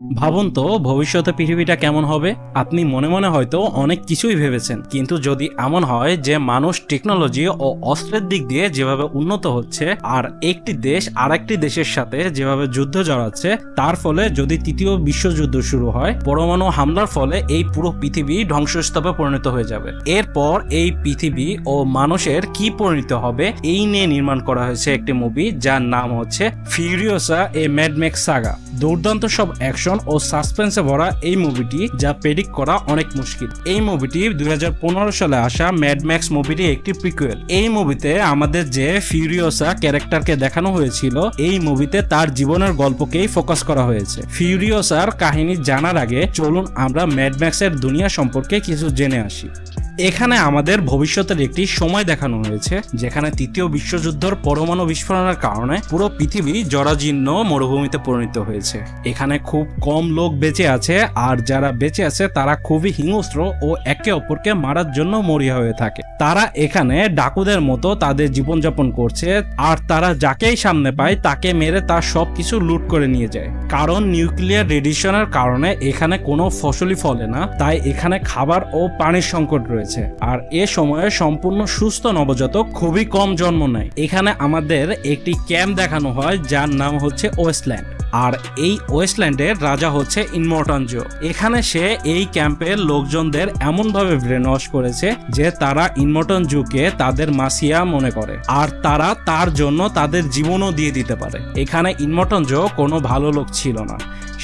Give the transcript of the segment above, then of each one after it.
ভাবুন তো ভবিষ্যতে পৃথিবীটা কেমন হবে। আপনি মনে মনে হয়তো অনেক কিছুই ভেবেছেন, কিন্তু যদি এমন হয় যে মানুষ টেকনোলজি ও অস্ত্রের দিক দিয়ে যেভাবে উন্নত হচ্ছে আর একটি দেশ আর একটি দেশের সাথে যেভাবে যুদ্ধ জড়াচ্ছে, তার ফলে যদি তৃতীয় বিশ্বযুদ্ধ শুরু হয়, পরমাণু হামলার ফলে এই পুরো পৃথিবী ধ্বংসস্তূপে পরিণত হয়ে যাবে। এরপর এই পৃথিবী ও মানুষের কি পরিণত হবে এই নিয়ে নির্মাণ করা হয়েছে একটি মুভি যার নাম হচ্ছে ফিউরিওসা এ ম্যাড ম্যাক্স সাগা। দুর্দান্ত সব অ্যাকশন ও সাসপেন্সে ভরা এই মুভিটি যা প্রেডিক্ট করা অনেক মুশকিল। এই মুভিটি 2015 সালে আসা ম্যাড ম্যাক্স মুভিটি একটি প্রিকুয়েল। এই মুভিতে আমাদের যে ফিউরিওসা ক্যারেক্টারকে দেখানো হয়েছিল, এই মুভিতে তার জীবনের গল্পকেই ফোকাস করা হয়েছে। ফিউরিওসার কাহিনী জানার আগে চলুন আমরা ম্যাড ম্যাক্সের দুনিয়া সম্পর্কে কিছু জেনে আসি। এখানে আমাদের ভবিষ্যতের একটি সময় দেখানো হয়েছে যেখানে তৃতীয় বিশ্বযুদ্ধের পরমাণু বিস্ফোরণের কারণে পুরো পৃথিবী জরাজীর্ণ মরুভূমিতে পরিণত হয়েছে। এখানে খুব কম লোক বেঁচে আছে, আর যারা বেঁচে আছে তারা খুবই হিংস্র ও একে অপরকে মারার জন্য মরিয়া হয়ে থাকে। তারা এখানে ডাকুদের মতো তাদের জীবনযাপন করছে, আর তারা যাকেই সামনে পায় তাকে মেরে তার সবকিছু লুট করে নিয়ে যায়। কারণ নিউক্লিয়ার রেডিয়েশনের কারণে এখানে কোনো ফসলই ফলে না, তাই এখানে খাবার ও পানির সংকট রয়েছে। আর এ সময়ে সম্পূর্ণ সুস্থ নবজাতক খুবই কম জন্ম নেয়। এখানে আমাদের একটি ক্যাম্প দেখানো হয় যার নাম হচ্ছে ওয়েস্টল্যান্ড, আর এই ওয়েস্টল্যান্ডের রাজা হচ্ছে ইনমর্টন জো। এখানে সে এই ক্যাম্পের লোকজনদের এমন ভাবে ব্রেন ওয়াশ করেছে যে তারা ইনমর্টন জোকে তাদের মাসিয়া মনে করে, আর তারা তার জন্য তাদের জীবনও দিয়ে দিতে পারে। এখানে ইনমর্টন জো কোনো ভালো লোক ছিল না,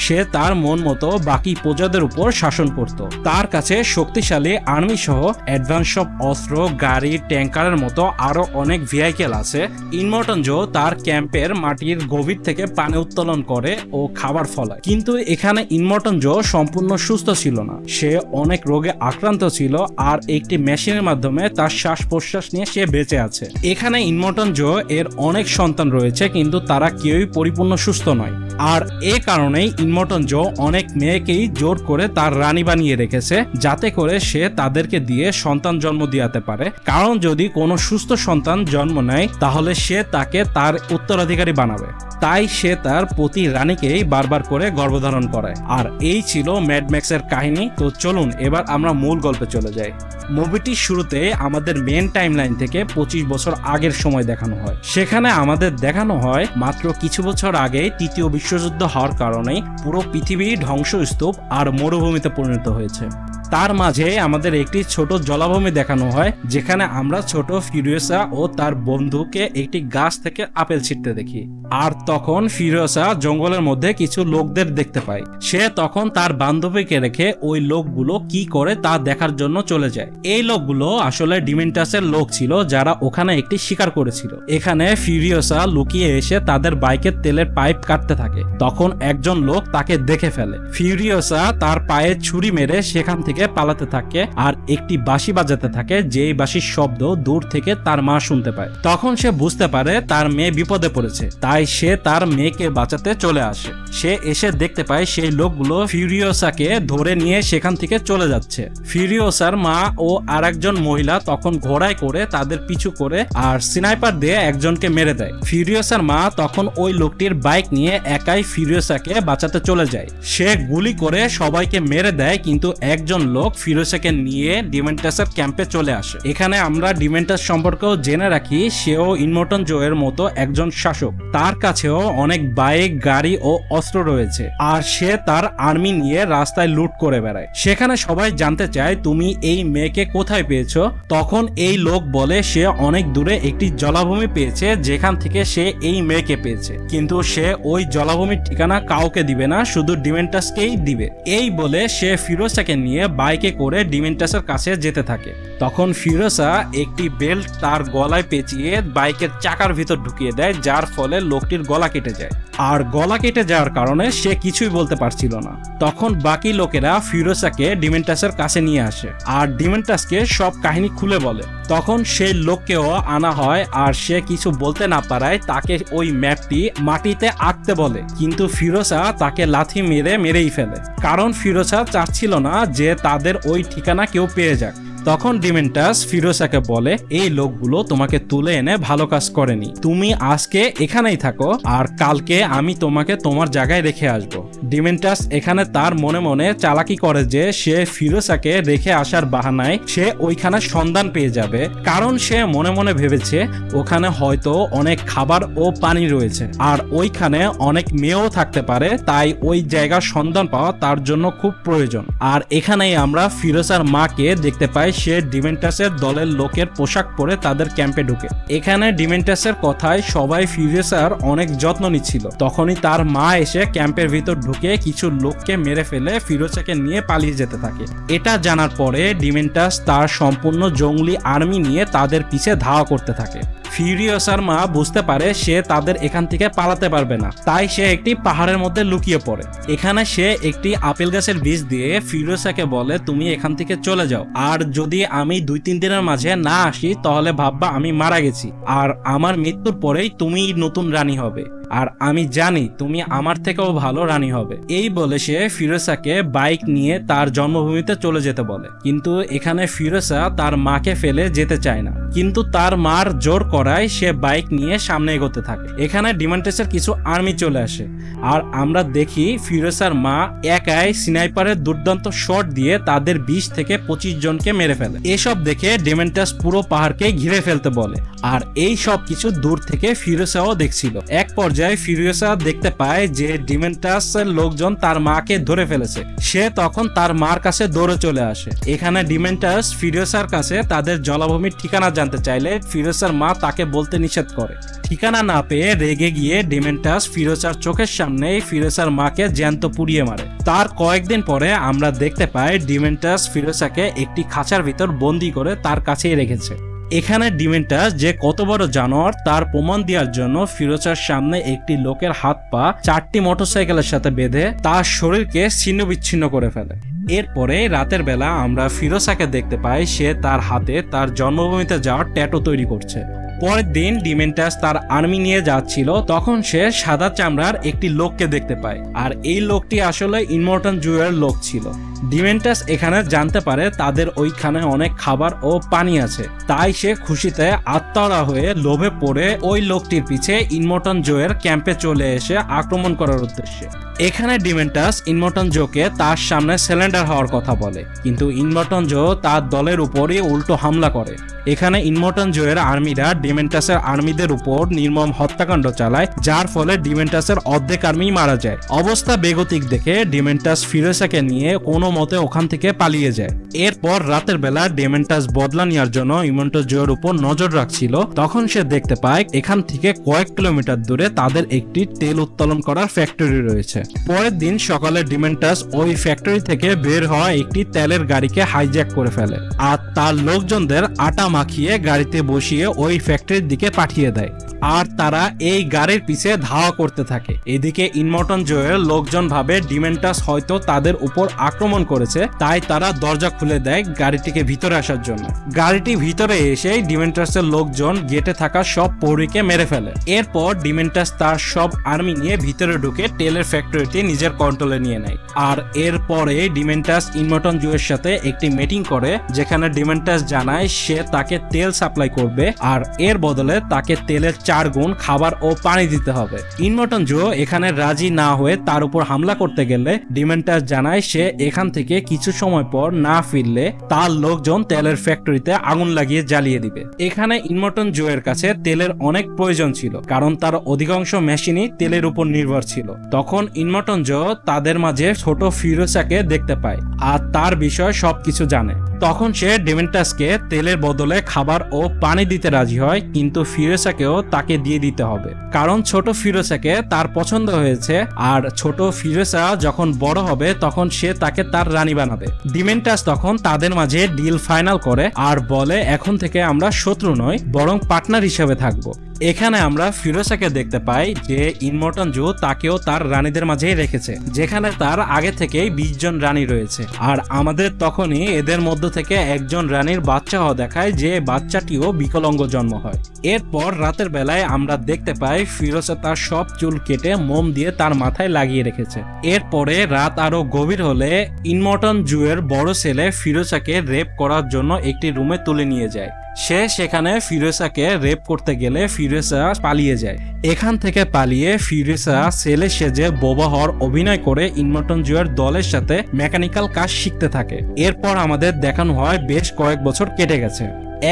সে তার মন মতো বাকি প্রজাদের উপর শাসন করত। তার কাছে শক্তিশালী আর্মি সহ অ্যাডভান্স সব অস্ত্র, গাড়ি, ট্যাঙ্কারের মতো আরো অনেক ভেহিকেল আছে। ইনমর্টন জো তার ক্যাম্পের মাটির গভীর থেকে পানি উত্তোলন করে ও খাবার ফলায়, কিন্তু এখানে ইনমর্টন জো সম্পূর্ণ সুস্থ ছিল না। সে অনেক রোগে আক্রান্ত ছিল, আর একটি মেশিনের মাধ্যমে তার শ্বাস প্রশ্বাস নিয়ে সে বেঁচে আছে। এখানে ইনমর্টন জো এর অনেক সন্তান রয়েছে, কিন্তু তারা কেউই পরিপূর্ণ সুস্থ নয়, আর এ কারণেই ইনমর্টন জো অনেক মেয়েকেই জোর করে তার রানী বানিয়ে রেখেছে, যাতে করে সে তাদেরকে দিয়ে সন্তান জন্ম দিয়াতে পারে। কারণ যদি কোনো সুস্থ সন্তান জন্ম নেয় তাহলে সে তাকে তার উত্তরাধিকারী বানাবে, তাই সে তার প্রতি রানীকেই বারবার করে গর্ভধারণ করায়। আর এই ছিল ম্যাড ম্যাক্সের কাহিনী। তো চলুন এবার আমরা মূল গল্পে চলে যাই। মুভিটির শুরুতে আমাদের মেন টাইমলাইন থেকে 25 বছর আগের সময় দেখানো হয়। সেখানে আমাদের দেখানো হয় মাত্র কিছু বছর আগে তৃতীয় বিশ্বযুদ্ধ হওয়ার কারণে পুরো পৃথিবী ধ্বংসস্তূপ আর মরুভূমিতে পরিণত হয়েছে। তার মাঝে আমাদের একটি ছোট জলাভূমি দেখানো হয়, যেখানে আমরা ছোট ফিউরিওসা ও তার বন্ধুকে একটি গাছ থেকে আপেল ছিঁড়তে দেখি। আর তখন ফিউরিওসা জঙ্গলের মধ্যে কিছু লোকদের দেখতে পায়। সে তখন তার বান্ধবীকে রেখে ওই লোকগুলো কি করে তা দেখার জন্য চলে যায়। এই লোকগুলো আসলে ডিমেন্টাসের লোক ছিল, যারা ওখানে একটি শিকার করেছিল। এখানে ফিউরিওসা লুকিয়ে এসে তাদের বাইকের তেলের পাইপ কাটতে থাকে। তখন একজন লোক তাকে দেখে ফেলে। ফিউরিওসা তার পায়ে ছুরি মেরে সেখান থেকে পালাতে থাকে, আর একটি বাঁশি বাজাতে থাকে, যেই বাঁশির শব্দ দূর থেকে তার মা শুনতে পায়। তখন সে বুঝতে পারে তার মেয়ে বিপদে পড়েছে, তাই সে তার মেয়েকে বাঁচাতে চলে আসে। সে এসে দেখতে পায় সেই লোকগুলো ফিউরিওসাকে ধরে নিয়ে সেখান থেকে চলে যাচ্ছে। ফিউরিওসার মা ও আর একজন মহিলা তখন ঘোড়ায় করে তাদের পিছু করে আর স্নাইপার দিয়ে একজনকে মেরে দেয়। ফিউরিওসার মা তখন ওই লোকটির বাইক নিয়ে একাই ফিউরিওসাকে বাঁচাতে চলে যায়। সে গুলি করে সবাইকে মেরে দেয়, কিন্তু একজন লোক ফিউরিওসাকে নিয়ে ডিমেন্টাসের ক্যাম্পে চলে আসে। এখানে আমরা ডিমেন্টাস সম্পর্কেও জেনে রাখি, সেও ইনমর্টন জো এর মতো একজন শাসক। তার কাছেও অনেক বাইক, গাড়ি ও অস্ত্র রয়েছে, আর সে তার আর্মি নিয়ে রাস্তায় লুট করে বেড়ায়। সেখানে সবাই জানতে চায় তুমি এই মেয়েকে কোথায় পেয়েছো। তখন এই লোক বলে সে অনেক দূরে একটি জলাভূমি পেয়েছে, যেখান থেকে সে এই মেয়েকে পেয়েছে, কিন্তু সে ওই জলাভূমির ঠিকানা কাউকে দিবে না, শুধু ডিমেন্টাসকেই দিবে। এই বলে সে ফিউরিওসাকে নিয়ে বাইকে করে ডিমেন্টাসের কাছে যেতে থাকে। তখন ফিউরিওসা একটি বেল্ট তার গলায় পেঁচিয়ে বাইকের চাকার ভিতর ঢুকিয়ে দেয়, যার ফলে লোকটির গলা কেটে যায়। আর গলা কেটে যাওয়ার কারণে সে কিছুই বলতে পারছিল না। তখন বাকি লোকেরা ফিউরিওসাকে ডিমেন্টাসের কাছে নিয়ে আসে, আর ডিমেন্টাসকে সব কাহিনী খুলে বলে। তখন সেই লোককেও আনা হয়, আর সে কিছু বলতে না পারায় তাকে ওই ম্যাপটি মাটিতে আঁকতে বলে, কিন্তু ফিউরিওসা তাকে লাথি মেরেই ফেলে। কারণ ফিউরিওসা চাচ্ছিল না যে তাদের ওই ঠিকানা কেউ পেয়ে যাক। তখন ডিমেন্টাস ফিরোসাকে বলে, এই লোকগুলো তোমাকে তুলে এনে ভালো কাজ করেনি, তুমি আজকে এখানেই থাকো আর কালকে আমি তোমাকে তোমার জায়গায় রেখে আসবো। ডিমেন্টাস এখানে তার মনে মনে চালাকি করে যে সে ফিরোজাকে রেখে আসার বাহানায় সে ওইখানে সন্ধান পেয়ে যাবে, কারণ সে মনে মনে ভেবেছে ওখানে হয়তো অনেক খাবার ও পানি রয়েছে আর ওইখানে অনেক মেয়েও থাকতে পারে, তাই ওই জায়গার সন্ধান পাওয়া তার জন্য খুব প্রয়োজন। আর এখানেই আমরা ফিরোজার মাকে দেখতে পাই, সে ডিমেন্টাসের দলের লোকের পোশাক পরে তাদের ক্যাম্পে ঢুকে। এখানে ডিমেন্টাসের কথায় সবাই ফিরোজার অনেক যত্ন নিচ্ছিল, তখনই তার মা এসে ক্যাম্পের ভিতর ঢুকে কিছু লোককে মেরে ফেলে ফিরোজাকে নিয়ে পালিয়ে যেতে থাকে। এটা জানার পরে ডিমেন্টাস তার সম্পূর্ণ জঙ্গলি আর্মি নিয়ে তাদের পিছে ধাওয়া করতে থাকে। ফিউরিয়াসার মা বুঝতে পারে সে তাদের এখান থেকে পালাতে পারবে না, তাই সে একটি পাহাড়ের মধ্যে লুকিয়ে পড়ে। এখানে সে একটি আপেল গাছের বীজ দিয়ে ফিউরিয়াসাকে বলে, তুমি এখান থেকে চলে যাও, আর যদি আমি 2-3 দিনের মাঝে না আসি তাহলে ভাববা আমি মারা গেছি, আর আমার মৃত্যুর পরেই তুমি নতুন রানী হবে, আর আমি জানি তুমি আমার থেকেও ভালো রানী হবে। এই বলে সে ফিরোজাকে বাইক নিয়ে তার জন্মভূমিতে চলে যেতে বলে, কিন্তু এখানে ফিরোজা তার মাকে ফেলে যেতে চায় না, কিন্তু তার মার জোর করায় সে বাইক নিয়ে সামনে এগোতে থাকে। এখানে ডিমেন্টাসের কিছু আর্মি চলে আসে আর আমরা দেখি ফিরোজার মা একাই স্নাইপারের দুর্দান্ত শট দিয়ে তাদের 20 থেকে 25 জনকে মেরে ফেলে। এসব দেখে ডিমেন্টাস পুরো পাহাড়কে ঘিরে ফেলতে বলে, আর এই সব কিছু দূর থেকে ফিরোজাও দেখছিল। এক পর্যায়ে ফিরোজা দেখতে পায় যে ডিমেন্টাসের লোকজন তার মাকে ধরে ফেলেছে, সে তখন তার মার কাছে দৌড়ে চলে আসে। এখানে ডিমেন্টাস ফিরোজার কাছে তাদের জলাভূমির ঠিকানা জানতে চাইলে ফিরোজার মা তাকে বলতে নিষেধ করে। ঠিকানা না পেয়ে রেগে গিয়ে ডিমেন্টাস ফিরোজার চোখের সামনে ফিরোজার মাকে জ্যান্ত পুড়িয়ে মারে। তার কয়েকদিন পরে আমরা দেখতে পাই ডিমেন্টাস ফিরোজাকে একটি খাঁচার ভিতর বন্দি করে তার কাছেই রেখেছে। এখানে ডিমেন্টাস যে কত বড় জানোয়ার তার প্রমাণ দেওয়ার জন্য ফিরোজার সামনে একটি লোকের হাত পা 4টি মোটরসাইকেলের সাথে বেঁধে তার শরীরকে ছিন্ন বিচ্ছিন্ন করে ফেলে। এরপরে রাতের বেলা আমরা ফিরোজাকে দেখতে পাই সে তার হাতে তার জন্মভূমিতে যাওয়ার ট্যাটু তৈরি করছে। পরের দিন ডিমেন্টাস তার আর্মি নিয়ে যাচ্ছিল, তখন সে সাদা চামড়ার একটি লোককে দেখতে পায়, আর এই লোকটি আসলে ইনমর্টাল জুয়ের লোক ছিল। ডিমেন্টাস এখানে জানতে পারে তাদের ওইখানে অনেক খাবার ও পানি আছে, তাই সে খুশিতে আত্মহারা হয়ে লোভে পড়ে ওই লোকটির পিছে ইনমর্টাল জোয়ের ক্যাম্পে চলে এসে আক্রমণ করার উদ্দেশ্যে। এখানে ডিমেন্টাস ইনমর্টাল জোকে তার সামনে সারেন্ডার হওয়ার কথা বলে, কিন্তু ইনমর্টাল জো তার দলের উপরই উল্টো হামলা করে। এখানে ইনমর্টাল জোয়ের আর্মিরা ডিমেন্টাসের আর্মিদের উপর নির্মম হত্যাকাণ্ড চালায়, যার ফলে ডিমেন্টাসের অর্ধেক আর্মি মারা যায়। অবস্থা বেগতিক দেখে ডিমেন্টাস ফিরোজাকে নিয়ে কোনো মতে ওখান থেকে পালিয়ে যায়। এরপর রাতের বেলা ডিমেন্টাস বদলা নেওয়ার জন্য ইনমর্টাল জোয়ের উপর নজর রাখছিল, তখন সে দেখতে পায় এখান থেকে কয়েক কিলোমিটার দূরে তাদের একটি তেল উত্তোলন করার ফ্যাক্টরি রয়েছে। পরের দিন সকালে ডিমেন্টাস ওই ফ্যাক্টরি থেকে বের হওয়া একটি তেলের গাড়িকে হাইজ্যাক করে ফেলে আর তার লোকজনদের আটা মাখিয়ে গাড়িতে বসিয়ে ওই ফ্যাক্টরির দিকে পাঠিয়ে দেয়, আর তারা এই গাড়ির পিছে ধাওয়া করতে থাকে। এদিকে ইনমর্টাল জোয়ের লোকজন ভাবে ডিমেন্টাস হয়তো তাদের উপর আক্রমণ করেছে, তাই তারা দরজা খুলে দেয় গাড়িটিকে ভিতরে আসার জন্য। গাড়িটি ভিতরে এসে ডিমেন্টাসের লোকজন গেটে থাকা সব পৌরীকে মেরে ফেলে। এরপর ডিমেন্টাস তার সব আর্মি নিয়ে ভিতরে ঢুকে তেলের ফ্যাক্টরিটি নিজের কন্ট্রোলে নিয়ে নেয়। আর এরপরে ডিমেন্টাস ইনমর্টাল জোয়ের সাথে একটি মিটিং করে, যেখানে ডিমেন্টাস জানায় সে তাকে তেল সাপ্লাই করবে আর এর বদলে তাকে তেলের 4 গুণ খাবার ও পানি দিতে হবে। ইনমর্টাল জো এখানে রাজি না হয়ে তার উপর হামলা করতে গেলে ডিমেন্টাস জানায় সে এখান থেকে কিছু সময় পর না ফিরলে তার লোকজন তেলের ফ্যাক্টরিতে আগুন লাগিয়ে জ্বালিয়ে দিবে। এখানে ইনমর্টাল জোয়ের কাছে তেলের অনেক প্রয়োজন ছিল, কারণ তার অধিকাংশ মেশিনই তেলের উপর নির্ভর ছিল। তখন ইনমর্টাল জো তাদের মাঝে ছোট ফিরোজাকে দেখতে পায় আর তার বিষয়ে সবকিছু জানে। তখন সে ডিমেন্টাসকে তেলের বদলে খাবার ও পানি দিতে রাজি হয়, কিন্তু ফিরোজাকেও তাকে দিয়ে দিতে হবে, কারণ ছোট ফিরোজাকে তার পছন্দ হয়েছে, আর ছোট ফিরোজা যখন বড় হবে তখন সে তাকে তার রানী বানাবে। ডিমেন্টাস তখন তাদের মাঝে ডিল ফাইনাল করে আর বলে এখন থেকে আমরা শত্রু নয় বরং পার্টনার হিসেবে থাকবো। এখানে আমরা ফিরোজাকে দেখতে পাই যে ইনমর্টাল জো তাকেও তার রানীদের মাঝেই রেখেছে, যেখানে তার আগে থেকেই 20 জন রানী রয়েছে, আর আমাদের তখনই এদের মধ্য থেকে একজন রানীর বাচ্চা হওয়া দেখায়, যে বাচ্চাটিও বিকলাঙ্গ জন্ম হয়। এরপর রাতের বেলায় আমরা দেখতে পাই ফিরোজা তার সব চুল কেটে মোম দিয়ে তার মাথায় লাগিয়ে রেখেছে। এরপরে রাত আরো গভীর হলে ইনমর্টাল জোয়ের বড় ছেলে ফিরোজাকে রেপ করার জন্য একটি রুমে তুলে নিয়ে যায়। সে সেখানে ফিরোজাকে রেপ করতে গেলে ফিরোজা পালিয়ে যায়। এখান থেকে পালিয়ে ফিরোজা ছেলে সেজে বোবা হওয়ার অভিনয় করে ইনমোটন জোয়ের দলের সাথে মেকানিক্যাল কাজ শিখতে থাকে। এরপর আমাদের দেখানো হয় বেশ কয়েক বছর কেটে গেছে।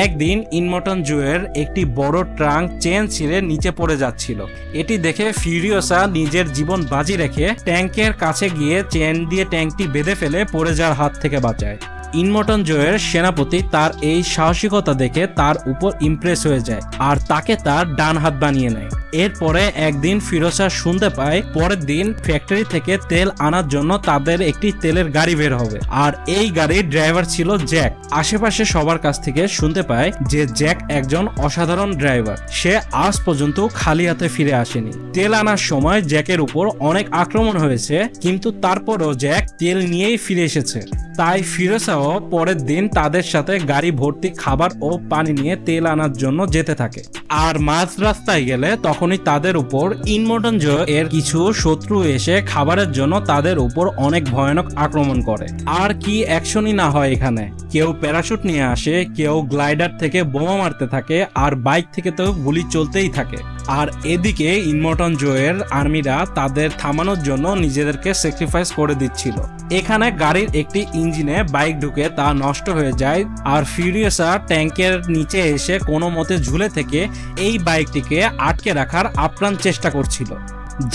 একদিন ইনমোটন জোয়ের একটি বড় ট্রাঙ্ক চেন ছিঁড়ে নিচে পড়ে যাচ্ছিল। এটি দেখে ফিউরিওসা নিজের জীবন বাজি রেখে ট্যাঙ্কের কাছে গিয়ে চেন দিয়ে ট্যাঙ্কটি বেঁধে ফেলে পড়ে যাওয়ার হাত থেকে বাঁচায়। ইনমোটন জোয়ের সেনাপতি তার এই সাহসিকতা দেখে তার উপর ইমপ্রেস হয়ে যায় আর তাকে তার ডান হাত বানিয়ে নেয়। এরপরে একদিন ফিরোজা শুনতে পায় পরের দিন ফ্যাক্টরি থেকে তেল আনার জন্য তাদের একটি তেলের গাড়ি বের হবে, আর এই গাড়ির ড্রাইভার ছিল জ্যাক। আশেপাশে সবার কাছ থেকে শুনতে পায় যে জ্যাক একজন অসাধারণ ড্রাইভার, সে আজ পর্যন্ত খালি হাতে ফিরে আসেনি। তেল আনার সময় জ্যাকের উপর অনেক আক্রমণ হয়েছে, কিন্তু তারপরও জ্যাক তেল নিয়েই ফিরে এসেছে। তাই ফিরোজাও পরের দিন তাদের সাথে গাড়ি ভর্তি খাবার ও পানি নিয়ে তেল আনার জন্য যেতে থাকে। আর মাঝ রাস্তায় গেলে তখনই তাদের উপর ইনমোটন জো এর কিছু শত্রু এসে খাবারের জন্য তাদের উপর অনেক ভয়ানক আক্রমণ করে। আর কি অ্যাকশনই না হয় এখানে, কেউ প্যারাশুট নিয়ে আসে, কেউ গ্লাইডার থেকে বোমা মারতে থাকে, আর বাইক থেকে তো গুলি চলতেই থাকে। আর এদিকে ইনমোটন জো এর আর্মিরা তাদের থামানোর জন্য নিজেদেরকে স্যাক্রিফাইস করে দিচ্ছিল। এখানে গাড়ির একটি ইঞ্জিনে বাইক ঢুকে তা নষ্ট হয়ে যায়, আর ফিউরিওসা ট্যাঙ্কের নিচে এসে কোনো মতে ঝুলে থেকে এই বাইকটিকে আটকে রাখার আপ্রাণ চেষ্টা করছিল।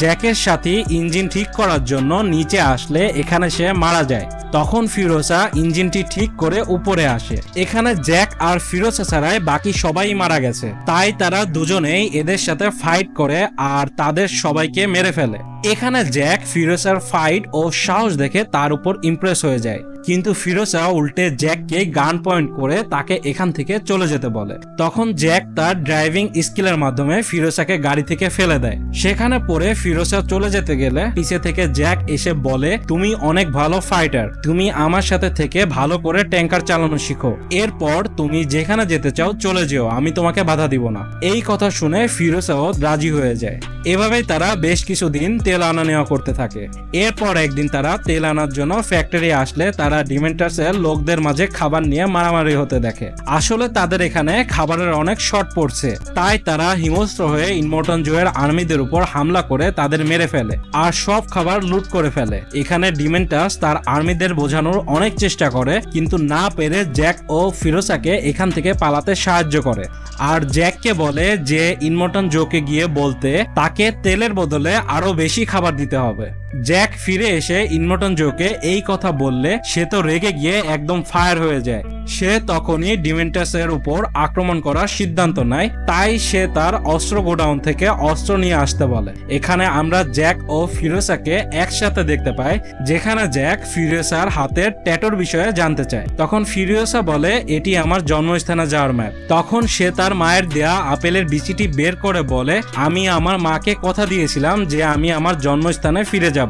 জ্যাকের সাথে ইঞ্জিন ঠিক করার জন্য নিচে আসলে এখানে সে মারা যায়। তখন ফিরোজা ইঞ্জিনটি ঠিক করে উপরে আসে। এখানে জ্যাক আর ফিরোজা ছাড়াই বাকি সবাই মারা গেছে, তাই তারা দুজনেই এদের সাথে ফাইট করে আর তাদের সবাইকে মেরে ফেলে। এখানে জ্যাক ফিরোজার ফাইট ও সাহস দেখে তার উপর ইমপ্রেস হয়ে যায়, কিন্তু ফিরোজা উল্টে জ্যাককে গান পয়েন্ট করে তাকে এখান থেকে চলে যেতে বলে। তখন জ্যাক তার ড্রাইভিং স্কিলের মাধ্যমে ফিরোজাকে গাড়ি থেকে ফেলে দেয়। সেখানে পরে ফিরোজা চলে যেতে গেলে পিছে থেকে জ্যাক এসে বলে, তুমি অনেক ভালো ফাইটার, তুমি আমার সাথে থেকে ভালো করে ট্যাঙ্কার চালানো শিখো, এরপর তুমি যেখানে যেতে চাও চলে যেও, আমি তোমাকে বাধা দিব না। এই কথা শুনে ফিরোজাও রাজি হয়ে যায়। এভাবেই তারা বেশ কিছুদিন তেল আনা নেওয়া করতে থাকে। এরপর একদিন তারা তেল আনার জন্য ফ্যাক্টরি আসলে তারা ডিমেন্টাসের লোকদের মাঝে খাবার নিয়ে মারামারি হতে দেখে। আসলে তাদের এখানে খাবারের অনেক শর্ট পড়ছে, তাই তারা হিংস্র হয়ে ইনমোটন জোয়ের আর্মিদের উপর হামলা করে তাদের মেরে ফেলে আর সব খাবার লুট করে ফেলে। এখানে ডিমেন্টাস তার আর্মিদের বোঝানোর অনেক চেষ্টা করে, কিন্তু না পেরে জ্যাক ও ফিরোজাকে এখান থেকে পালাতে সাহায্য করে। আর জ্যাককে বলে যে ইনমোটন জোকে গিয়ে বলতে তাকে তেলের বদলে আরো বেশি খাবার দিতে হবে। জ্যাক ফিরে এসে ইনমোটন জোকে এই কথা বললে সে তো রেগে গিয়ে একদম ফায়ার হয়ে যায়। সে তখনই ডিমেন্টাসের উপর আক্রমণ করার সিদ্ধান্ত নেয়, তাই সে তার অস্ত্র গোডাউন থেকে অস্ত্র নিয়ে আসতে বলে। এখানে আমরা জ্যাক ও ফিরোজাকে একসাথে দেখতে পাই, যেখানে জ্যাক ফিরোজার হাতের ট্যাটুর বিষয়ে জানতে চায়। তখন ফিরোজা বলে এটি আমার জন্মস্থানে যাওয়ার ম্যাপ। তখন সে তার মায়ের দেয়া আপেলের বিচিটি বের করে বলে, আমি আমার মাকে কথা দিয়েছিলাম যে আমি আমার জন্মস্থানে ফিরে যাব।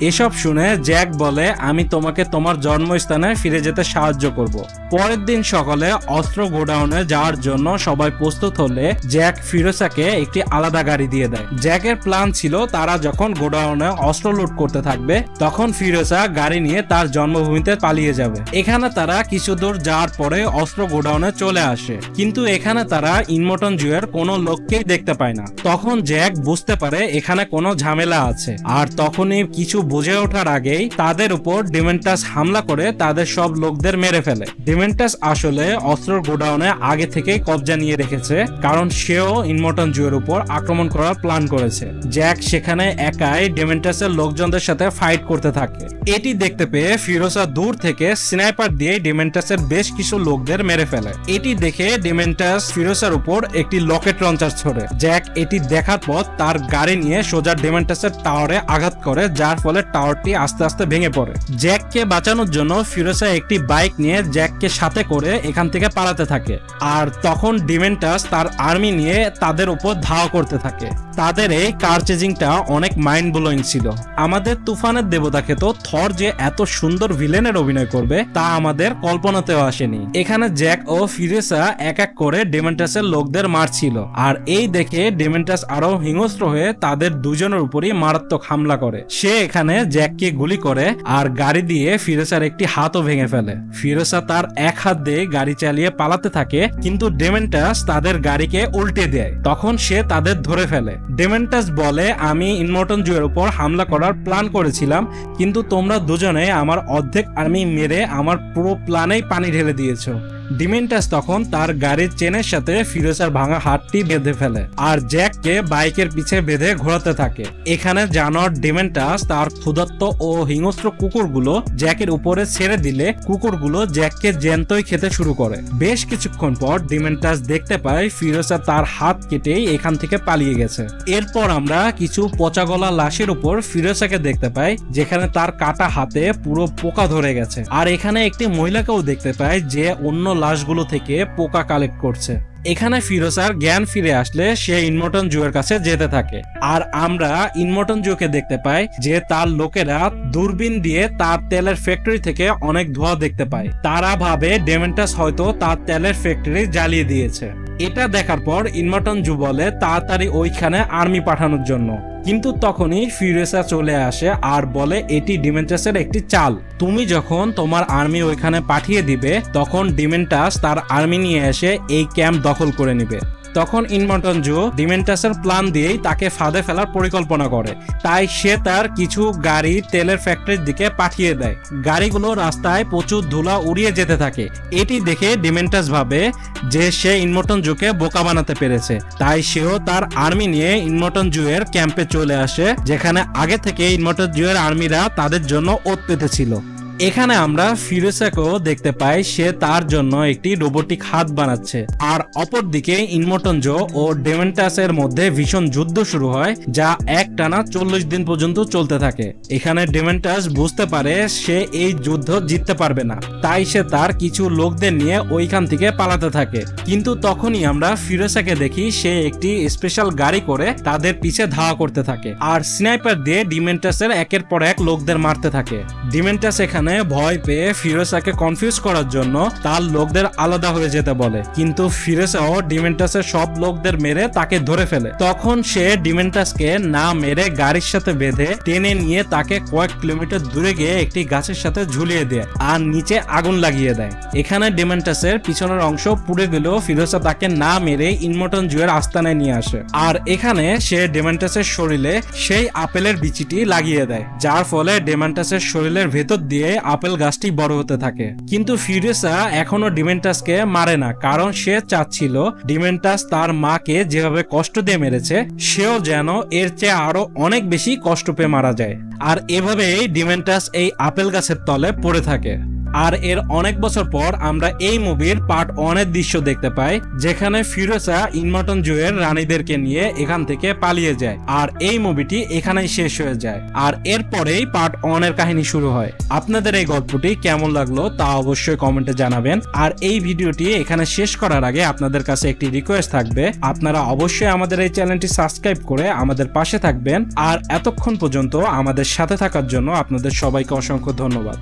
এসব শুনে জ্যাক বলে, আমি তোমাকে তোমার জন্মস্থানে ফিরে যেতে সাহায্য করব। পরের দিন সকালে অস্ত্র গোডাউনে যাওয়ার জন্য সবাই প্রস্তুত হলে জ্যাক ফিরোজাকে একটি আলাদা গাড়ি দিয়ে দেয়। জ্যাকের প্ল্যান ছিল তারা যখন গোডাউনে অস্ত্র লুট করতে থাকবে তখন ফিরোজা গাড়ি নিয়ে তার জন্মভূমিতে পালিয়ে যাবে। এখানে তারা কিছু দূর যাওয়ার পরে অস্ত্র গোডাউনে চলে আসে, কিন্তু এখানে তারা ইনমোটন জোয়ের কোনো লোককেই দেখতে পায় না। তখন জ্যাক বুঝতে পারে এখানে কোনো ঝামেলা আছে, আর তখনই কিছু বুঝে ওঠার আগেই তাদের উপর ডিমেন্টাস হামলা করে তাদের সব লোকদের মেরে ফেলে। ডিমেন্টাস আসলে অস্ত্র গোডাউনে আগে থেকেই কবজা নিয়ে রেখেছে, কারণ সেও ইনমোটন জোয়ের উপর আক্রমণ করার প্ল্যান করেছে। জ্যাক সেখানে একাই ডিমেন্টাসের লোকজনদের সাথে ফাইট করতে থাকে। এটি দেখতে পেয়ে ফিরোজা দূর থেকে স্নাইপার দিয়ে ডিমেন্টাসের বেশ কিছু লোকদের মেরে ফেলে। এটি দেখে ডিমেন্টাস ফিরোজার উপর একটি লকেট লঞ্চার ছোড়ে। জ্যাক এটি দেখার পর তার গাড়ি নিয়ে সোজা ডিমেন্টাসের টাওয়ারে আঘাত করে, যার ফলে টাওয়ারটি আস্তে আস্তে ভেঙে পড়ে। জ্যাককে বাঁচানোর জন্য ফিরোজা একটি বাইক নিয়ে জ্যাককে সাথে করে এখান থেকে পালাতে থাকে। আর তখন ডিমেন্টাস তার আর্মি নিয়ে তাদের উপর ধাওয়া করতে থাকে। তাদের এই কার চেজিংটা অনেক মাইন্ড ব্লোয়িং ছিল। আমাদের তুফানের দেবতাকে তো থর যে এত সুন্দর ভিলেনের অভিনয় করবে তা আমাদের কল্পনাতেও আসেনি। এখানে জ্যাক ও ফিরোজা এক এক করে ডিমেন্টাসের লোকদের মারছিল, আর এই দেখে ডিমেন্টাস আরো হিংস্র হয়ে তাদের দুজনের উপরই মারাত্মক হামলা করে। সে এখানে জ্যাককে গুলি করে আর গাড়ি দিয়ে ফিরোজার একটি হাতও ভেঙে ফেলে। ফিরোজা তার এক হাত দিয়ে গাড়ি চালিয়ে পালাতে থাকে, কিন্তু ডেমেন্টাস তাদের গাড়িকে উল্টে দেয়। তখন সে তাদের ধরে ফেলে। ডেমেন্টাস বলে, আমি ইনমর্টন জুয়ের উপর হামলা করার প্ল্যান করেছিলাম, কিন্তু তোমরা দুজনে আমার অর্ধেক আর্মি মেরে আমার পুরো প্ল্যানেই পানি ঢেলে দিয়েছো। ডিমেন্টাস তখন তার গাড়ির চেনের সাথে ফিরোজার ভাঙা হাতটি বেঁধে ফেলে আর জ্যাককে বাইকের পিছে বেঁধে ঘোরাতে থাকে। এখানে জানোয়ার ডিমেন্টাস তার ক্ষুধার্ত ও হিংস্র কুকুরগুলো জ্যাকের উপরে ছেড়ে দিলে কুকুরগুলো জ্যাককে জ্যান্তই খেতে শুরু করে। বেশ কিছুক্ষণ পর ডিমেন্টাস দেখতে পায় ফিরোজা তার হাত কেটেই এখান থেকে পালিয়ে গেছে। এরপর আমরা কিছু পচা গলা লাশের উপর ফিরোজাকে দেখতে পাই, যেখানে তার কাটা হাতে পুরো পোকা ধরে গেছে। আর এখানে একটি মহিলাকেও দেখতে পাই যে অন্য লাশগুলো থেকে পোকা কালেক্ট করছে। এখানে ফিরোজার জ্ঞান ফিরে আসলে সে ইনমর্টন জুয়ের কাছে যেতে থাকে। আর আমরা ইনমর্টন জুকে দেখতে পাই যে তার লোকেরা দূরবীন দিয়ে তার তেলের ফ্যাক্টরি থেকে অনেক ধোঁয়া দেখতে পায়। তারা ভাবে ডেমেন্টাস হয়তো তার তেলের ফ্যাক্টরি জ্বালিয়ে দিয়েছে। এটা দেখার পর ইনমর্টন জু বলে তাড়াতাড়ি ওইখানে আর্মি পাঠানোর জন্য, কিন্তু তখনই ফিরোজা চলে আসে আর বলে এটি ডিমেন্টাসের একটি চাল। তুমি যখন তোমার আর্মি ওইখানে পাঠিয়ে দিবে তখন ডিমেন্টাস তার আর্মি নিয়ে এসে এই ক্যাম্প দখল করে নিবে। তখন ইনমর্টন জু ডিমেন্টাসের প্ল্যান দিয়েই তাকে ফাঁদে ফেলার পরিকল্পনা করে। তাই সে তার কিছু গাড়ি তেলের ফ্যাক্টরির দিকে পাঠিয়ে দেয়। গাড়িগুলো রাস্তায় প্রচুর ধুলা উড়িয়ে যেতে থাকে। এটি দেখে ডিমেন্টাস ভাবে যে সে ইনমর্টন জুকে বোকা বানাতে পেরেছে। তাই সেও তার আর্মি নিয়ে ইনমর্টন জুয়ের ক্যাম্পে চলে আসে, যেখানে আগে থেকে ইনমর্টন জুয়ের আর্মিরা তাদের জন্য ওত পেতেছিল। এখানে আমরা ফিরোজাকেও দেখতে পাই, সে তার জন্য একটি রোবোটিক হাত বানাচ্ছে। আর অপরদিকে ইনমর্টন জো ও ডেমেন্টাসের মধ্যে ভীষণ যুদ্ধ শুরু হয়, যা একটানা 40 দিন পর্যন্ত চলতে থাকে। এখানে ডেমেন্টাস বুঝতে পারে সে এই যুদ্ধ জিততে পারবে না, তাই সে তার কিছু লোকদের নিয়ে ওইখান থেকে পালাতে থাকে। কিন্তু তখনই আমরা ফিরোজাকে দেখি সে একটি স্পেশাল গাড়ি করে তাদের পিছে ধাওয়া করতে থাকে আর স্নাইপার দিয়ে ডিমেন্টাসের একের পর এক লোকদের মারতে থাকে। ডিমেন্টাস এখানে ভয় পেয়ে ফিরোজাকে কনফিউজ করার জন্য তার লোকদের আলাদা হয়ে যেতে বলে, কিন্তু ফিরোজাও ডিমেন্টাসের সব লোকদের মেরে তাকে ধরে ফেলে। তখন সে ডিমেন্টাসকে না মেরে গাড়ির সাথে বেঁধে টেনে নিয়ে তাকে কয়েক কিলোমিটার দূরে গিয়ে একটি গাছের সাথে ঝুলিয়ে দেয় আর নিচে আগুন লাগিয়ে দেয়। এখানে ডিমেন্টাসের পিছনের অংশ পুড়ে গেলেও ফিরোজা তাকে না মেরে ইনমর্টন জুয়ের আস্তানায় নিয়ে আসে। আর এখানে সে ডিমেন্টাসের শরীরে সেই আপেলের বিচিটি লাগিয়ে দেয়, যার ফলে ডিমেন্টাসের শরীরের ভেতর দিয়ে আপেল গাছটি বড় হতে থাকে। কিন্তু ফিরোজা এখনো ডিমেন্টাসকে মারে না, কারণ সে চাচ্ছিল ডিমেন্টাস তার মাকে যেভাবে কষ্ট দিয়ে মেরেছে সেও যেন এর চেয়ে আরো অনেক বেশি কষ্ট পেয়ে মারা যায়। আর এভাবেই ডিমেন্টাস এই আপেল গাছের তলে পড়ে থাকে। আর এর অনেক বছর পর আমরা এই মুভির পার্ট 1 এর দৃশ্য দেখতে পাই, যেখানে ফিরোজা ইনমর্টন জুয়ের রানীদেরকে নিয়ে এখান থেকে পালিয়ে যায়। আর এই মুভিটি এখানেই শেষ হয়ে যায়। আর এরপরেই পার্ট 1 এর কাহিনী শুরু হয়। আপনাদের এই গল্পটি কেমন লাগলো তা অবশ্যই কমেন্টে জানাবেন। আর এই ভিডিওটি এখানে শেষ করার আগে আপনাদের কাছে একটি রিকোয়েস্ট থাকবে, আপনারা অবশ্যই আমাদের এই চ্যানেলটি সাবস্ক্রাইব করে আমাদের পাশে থাকবেন। আর এতক্ষণ পর্যন্ত আমাদের সাথে থাকার জন্য আপনাদের সবাইকে অসংখ্য ধন্যবাদ।